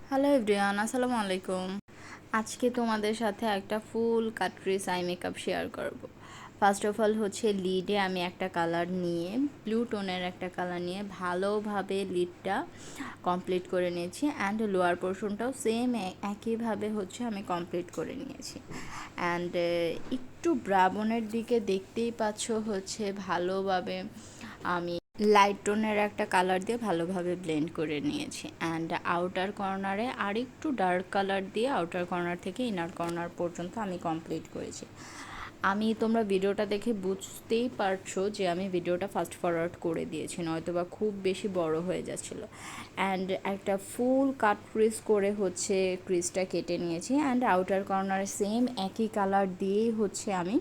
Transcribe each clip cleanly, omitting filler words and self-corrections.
Hello everyone, আসসালামু আলাইকুম। আজকে তোমাদের সাথে একটা ফুল কাটরিস আই মেকআপ শেয়ার করব। ফার্স্ট অফ অল হচ্ছে লিডে আমি একটা কালার নিয়ে, ব্লু টোনের একটা কালার নিয়ে ভালোভাবে লিডটা কমপ্লিট করে নিয়েছি অ্যান্ড লোয়ার পোর্শনটাও সেম একইভাবে হচ্ছে আমি কমপ্লিট করে নিয়েছি। অ্যান্ড একটু ব্রাউনের দিকে দেখতেই পাচ্ছ হচ্ছে ভালোভাবে আমি লাইট টোনের একটা কালার দিয়ে ভালোভাবে ব্লেন্ড করে নিয়েছি অ্যান্ড আউটার কর্নারে আরেকটু ডার্ক কালার দিয়ে আউটার কর্নার থেকে ইনার কর্নার পর্যন্ত আমি কমপ্লিট করেছি। তোমরা ভিডিওটা দেখে বুঝতেই পারছো যে আমি ভিডিওটা ফাস্ট ফরওয়ার্ড করে দিয়েছি, নয়তো বা খুব বেশি বড় হয়ে যাচ্ছিলো। অ্যান্ড একটা ফুল কাট ক্রিজ করে হচ্ছে ক্রিজটা কেটে নিয়েছি অ্যান্ড আউটার কর্নারে সেম একই কালার দিয়েই হচ্ছে আমি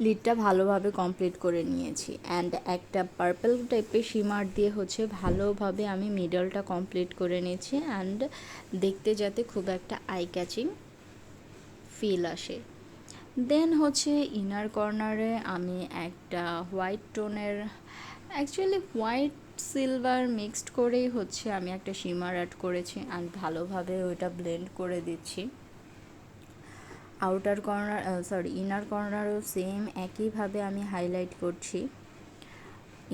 লিডটা ভালোভাবে কমপ্লিট করে নিয়েছি অ্যান্ড একটা পার্পল টাইপের শিমার দিয়ে হচ্ছে ভালোভাবে আমি মিডলটা কমপ্লিট করে নিয়েছি অ্যান্ড দেখতে যাতে খুব একটা আই ক্যাচিং ফিল আসে। দেন হচ্ছে ইনার কর্নারে আমি একটা হোয়াইট টোনের, অ্যাকচুয়ালি হোয়াইট সিলভার মিক্সড করেই হচ্ছে আমি একটা শিমার অ্যাড করেছি অ্যান্ড ভালোভাবে ওইটা ব্লেন্ড করে দিচ্ছি। আউটার কর্নার ইনার কর্নারও সেম একইভাবে আমি হাইলাইট করছি।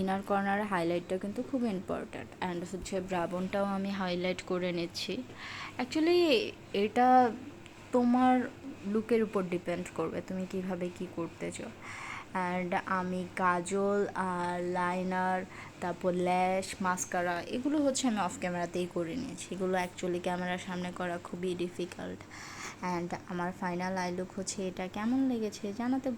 ইনার কর্নারে হাইলাইটটা কিন্তু খুব ইম্পর্ট্যান্ট অ্যান্ড হচ্ছে ব্রাউনটাও আমি হাইলাইট করে নিচ্ছি। অ্যাকচুয়ালি এটা তোমার লুকের উপর ডিপেন্ড করবে তুমি কিভাবে কি করতে চাও। অ্যান্ড আমি কাজল আর লাইনার, তারপর ল্যাশ, মাস্কারা এগুলো হচ্ছে আমি অফ ক্যামেরাতেই করে নিয়েছি। এগুলো অ্যাকচুয়ালি ক্যামেরার সামনে করা খুবই ডিফিকাল্ট। অ্যান্ড আমার ফাইনাল আই লুক হচ্ছে এটা। কেমন লেগেছে জানাতে